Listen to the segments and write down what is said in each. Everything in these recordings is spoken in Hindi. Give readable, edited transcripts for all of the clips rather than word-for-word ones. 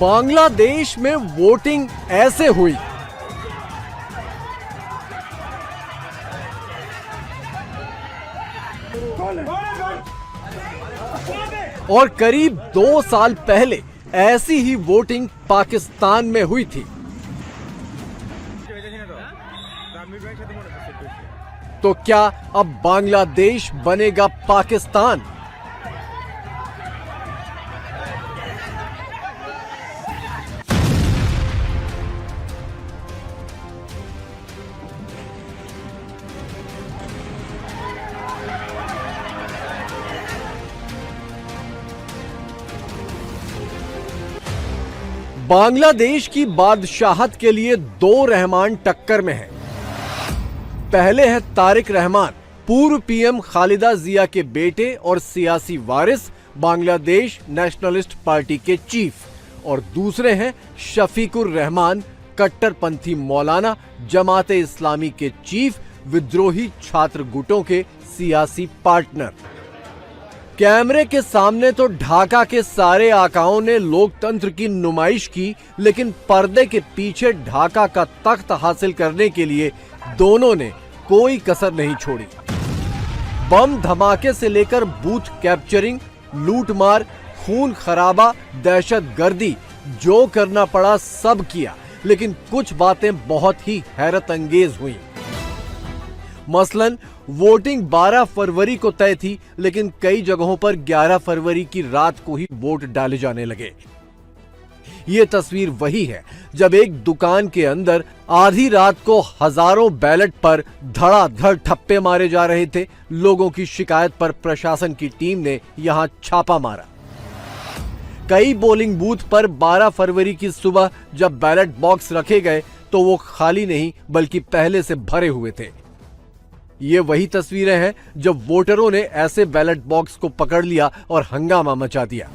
बांग्लादेश में वोटिंग ऐसे हुई। और करीब 2 साल पहले ऐसी ही वोटिंग पाकिस्तान में हुई थी। तो क्या अब बांग्लादेश बनेगा पाकिस्तान? बांग्लादेश की बादशाहत के लिए 2 रहमान टक्कर में हैं। पहले है तारिक रहमान, पूर्व पीएम खालिदा जिया के बेटे और सियासी वारिस, बांग्लादेश नेशनलिस्ट पार्टी के चीफ, और दूसरे हैं शफीकुर रहमान, कट्टरपंथी मौलाना, जमाते इस्लामी के चीफ, विद्रोही छात्र गुटों के सियासी पार्टनर। कैमरे के सामने तो ढाका के सारे आकाओं ने लोकतंत्र की नुमाइश की, लेकिन पर्दे के पीछे ढाका का तख्त हासिल करने के लिए दोनों ने कोई कसर नहीं छोड़ी। बम धमाके से लेकर बूथ कैप्चरिंग, लूटमार, खून खराबा, दहशतगर्दी, जो करना पड़ा सब किया, लेकिन कुछ बातें बहुत ही हैरत अंगेज हुई। मसलन वोटिंग 12 फरवरी को तय थी, लेकिन कई जगहों पर 11 फरवरी की रात को ही वोट डाले जाने लगे। ये तस्वीर वही है जब एक दुकान के अंदर आधी रात को हजारों बैलेट पर धड़ाधड़ ठप्पे मारे जा रहे थे। लोगों की शिकायत पर प्रशासन की टीम ने यहां छापा मारा। कई पोलिंग बूथ पर 12 फरवरी की सुबह जब बैलेट बॉक्स रखे गए तो वो खाली नहीं बल्कि पहले से भरे हुए थे। ये वही तस्वीरें हैं जब वोटरों ने ऐसे बैलेट बॉक्स को पकड़ लिया और हंगामा मचा दिया।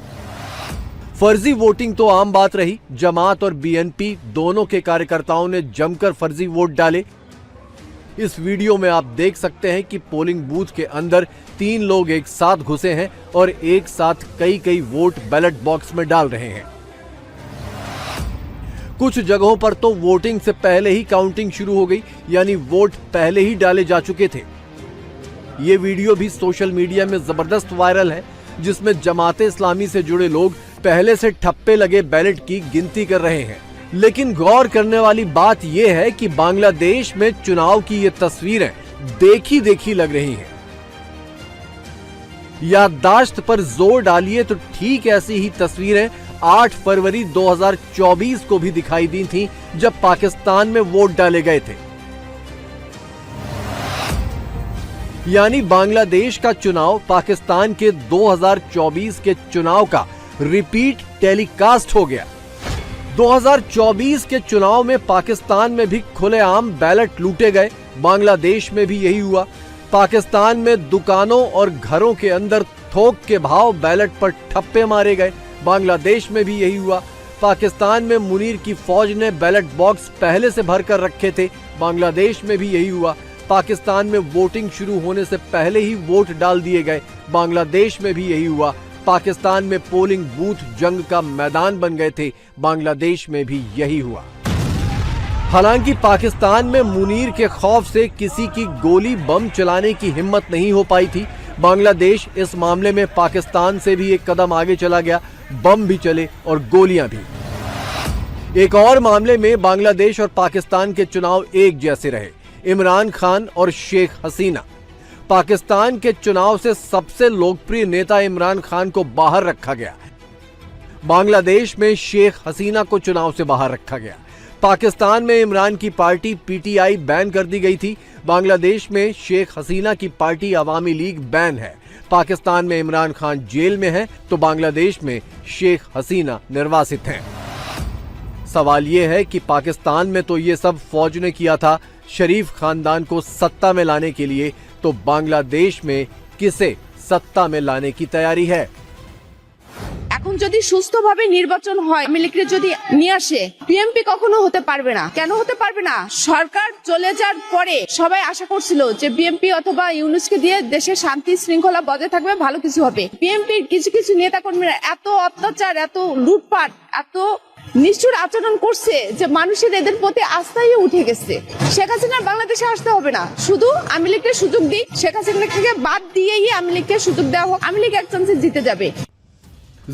फर्जी वोटिंग तो आम बात रही। जमात और बीएनपी दोनों के कार्यकर्ताओं ने जमकर फर्जी वोट डाले। इस वीडियो में आप देख सकते हैं कि पोलिंग बूथ के अंदर 3 लोग एक साथ घुसे हैं और एक साथ कई वोट बैलेट बॉक्स में डाल रहे हैं। कुछ जगहों पर तो वोटिंग से पहले ही काउंटिंग शुरू हो गई, यानी वोट पहले ही डाले जा चुके थे। ये वीडियो भी सोशल मीडिया में जबरदस्त वायरल है, जिसमें जमाते इस्लामी से जुड़े लोग पहले से ठप्पे लगे बैलेट की गिनती कर रहे हैं। लेकिन गौर करने वाली बात यह है कि बांग्लादेश में चुनाव की ये तस्वीरें देखी देखी लग रही हैं। याददाश्त पर जोर डालिए तो ठीक ऐसी ही तस्वीरें 8 फरवरी 2024 को भी दिखाई दी थीं, जब पाकिस्तान में वोट डाले गए थे। यानी बांग्लादेश का चुनाव पाकिस्तान के 2024 के चुनाव का रिपीट टेलीकास्ट हो गया। 2024 के चुनाव में पाकिस्तान में भी खुलेआम बैलेट लूटे गए। बांग्लादेश में भी यही हुआ। पाकिस्तान में दुकानों और घरों के अंदर थोक के भाव बैलेट पर ठप्पे मारे गए। बांग्लादेश में भी यही हुआ। पाकिस्तान में मुनीर की फौज ने बैलेट बॉक्स पहले से भर कर रखे थे। बांग्लादेश में भी यही हुआ। पाकिस्तान में वोटिंग शुरू होने से पहले ही वोट डाल दिए गए। बांग्लादेश में भी यही हुआ। पाकिस्तान में पोलिंग बूथ जंग का मैदान बन गए थे। बांग्लादेश में भी यही हुआ। हालांकि पाकिस्तान में मुनीर के खौफ से किसी की गोली बम चलाने की हिम्मत नहीं हो पाई थी। बांग्लादेश इस मामले में पाकिस्तान से भी एक कदम आगे चला गया। बम भी चले और गोलियां भी। एक और मामले में बांग्लादेश और पाकिस्तान के चुनाव एक जैसे रहे। इमरान खान और शेख हसीना। पाकिस्तान के चुनाव से सबसे लोकप्रिय नेता इमरान खान को बाहर रखा गया। बांग्लादेश में शेख हसीना को चुनाव से बाहर रखा गया। पाकिस्तान में इमरान की पार्टी पीटीआई बैन कर दी गई थी। बांग्लादेश में शेख हसीना की पार्टी अवामी लीग बैन है। पाकिस्तान में इमरान खान जेल में है तो बांग्लादेश में शेख हसीना निर्वासित हैं। सवाल यह है कि पाकिस्तान में तो ये सब फौज ने किया था शरीफ खानदान को सत्ता में लाने के लिए, तो बांग्लादेश में किसे सत्ता में लाने की तैयारी है? এখন যদি সুস্থভাবে নির্বাচন হয়, আওয়ামী লীগকে যদি নিয়ে আসে, বিএনপি কখনো হতে পারবে না। কেন হতে পারবে না? সরকার চলে যাওয়ার পরে সবাই আশা করছিল যে বিএনপি অথবা ইউনূসকে দিয়ে দেশে শান্তি শৃঙ্খলা বজায় থাকবে, ভালো কিছু হবে। বিএনপির কিছু কিছু নেতাকর্মীরা এত অত্যাচার, এত লুটপাট, এত নিষ্ঠুর আচরণ করছে যে মানুষের এদের প্রতি আস্থাই উঠে গেছে। শেখ হাসিনার বাংলাদেশে আসতে হবে না, শুধু আওয়ামী লীগকে সুযোগ দিক, শেখ হাসিনাকে বাদ দিয়েই আওয়ামী লীগকে সুযোগ দেওয়া হোক, আওয়ামী লীগ এক চান্সে জিতে যাবে।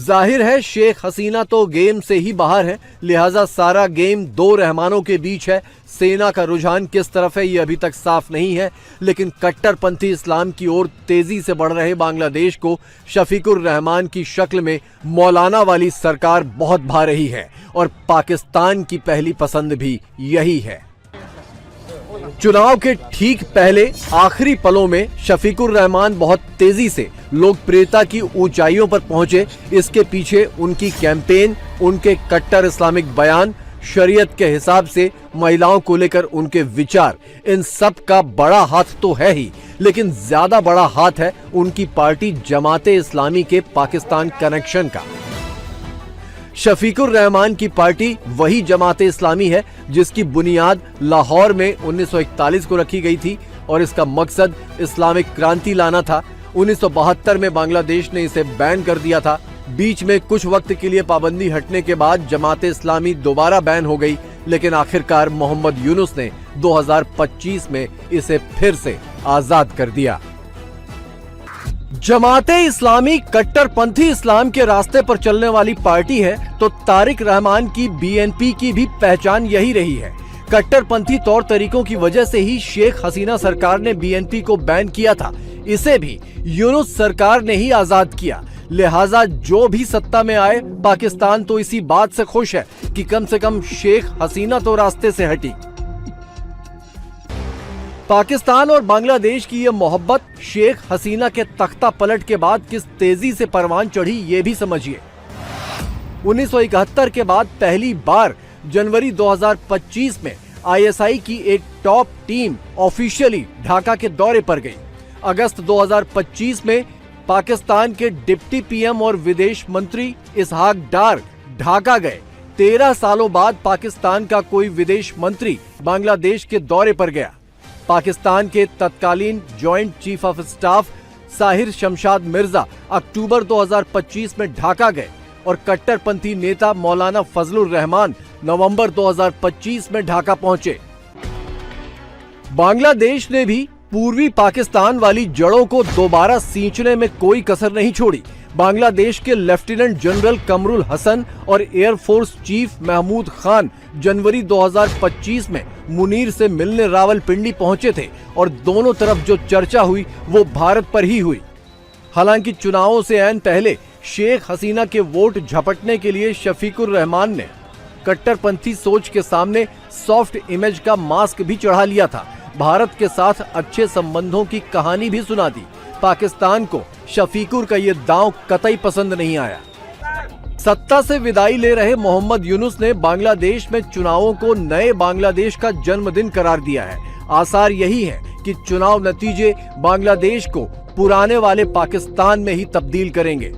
जाहिर है शेख हसीना तो गेम से ही बाहर है, लिहाजा सारा गेम दो रहमानों के बीच है। सेना का रुझान किस तरफ है ये अभी तक साफ नहीं है, लेकिन कट्टरपंथी इस्लाम की ओर तेजी से बढ़ रहे बांग्लादेश को शफीकुर रहमान की शक्ल में मौलाना वाली सरकार बहुत भा रही है और पाकिस्तान की पहली पसंद भी यही है। चुनाव के ठीक पहले आखिरी पलों में शफीकुर रहमान बहुत तेजी से लोकप्रियता की ऊंचाइयों पर पहुंचे। इसके पीछे उनकी कैंपेन, उनके कट्टर इस्लामिक बयान, शरीयत के हिसाब से महिलाओं को लेकर उनके विचार, इन सब का बड़ा हाथ तो है ही, लेकिन ज्यादा बड़ा हाथ है उनकी पार्टी जमाते इस्लामी के पाकिस्तान कनेक्शन का। शफीकुर रहमान की पार्टी वही जमाते इस्लामी है जिसकी बुनियाद लाहौर में 1941 को रखी गई थी और इसका मकसद इस्लामिक क्रांति लाना था। 1972 में बांग्लादेश ने इसे बैन कर दिया था। बीच में कुछ वक्त के लिए पाबंदी हटने के बाद जमाते इस्लामी दोबारा बैन हो गई, लेकिन आखिरकार मोहम्मद यूनुस ने 2025 में इसे फिर से आजाद कर दिया। जमाते इस्लामी कट्टरपंथी इस्लाम के रास्ते पर चलने वाली पार्टी है, तो तारिक रहमान की बीएनपी की भी पहचान यही रही है। कट्टरपंथी तौर तरीकों की वजह से ही शेख हसीना सरकार ने बीएनपी को बैन किया था। इसे भी यूनुस सरकार ने ही आजाद किया। लिहाजा जो भी सत्ता में आए, पाकिस्तान तो इसी बात से खुश है कि कम से कम शेख हसीना तो रास्ते से हटी। पाकिस्तान और बांग्लादेश की ये मोहब्बत शेख हसीना के तख्ता पलट के बाद किस तेजी से परवान चढ़ी ये भी समझिए। 1971 के बाद पहली बार जनवरी 2025 में आईएसआई की एक टॉप टीम ऑफिशियली ढाका के दौरे पर गई। अगस्त 2025 में पाकिस्तान के डिप्टी पीएम और विदेश मंत्री इसहाक डार ढाका गए। 13 सालों बाद पाकिस्तान का कोई विदेश मंत्री बांग्लादेश के दौरे पर गया। पाकिस्तान के तत्कालीन joint chief of staff Sahir Shamshad Mirza अक्टूबर 2025 में ढाका गए और कट्टरपंथी नेता मौलाना फजलुर रहमान नवंबर 2025 में ढाका पहुंचे। बांग्लादेश ने भी पूर्वी पाकिस्तान वाली जड़ों को दोबारा सींचने में कोई कसर नहीं छोड़ी। बांग्लादेश के लेफ्टिनेंट जनरल कमरुल हसन और एयरफोर्स चीफ महमूद खान जनवरी 2025 में मुनीर से मिलने रावलपिंडी पहुंचे थे और दोनों तरफ जो चर्चा हुई वो भारत पर ही हुई। हालांकि चुनावों से ऐन पहले शेख हसीना के वोट झपटने के लिए शफीकुर रहमान ने कट्टरपंथी सोच के सामने सॉफ्ट इमेज का मास्क भी चढ़ा लिया था। भारत के साथ अच्छे संबंधों की कहानी भी सुना दी। पाकिस्तान को शफीकुर का ये दांव कतई पसंद नहीं आया। सत्ता से विदाई ले रहे मोहम्मद यूनुस ने बांग्लादेश में चुनावों को नए बांग्लादेश का जन्मदिन करार दिया है। आसार यही है कि चुनाव नतीजे बांग्लादेश को पुराने वाले पाकिस्तान में ही तब्दील करेंगे।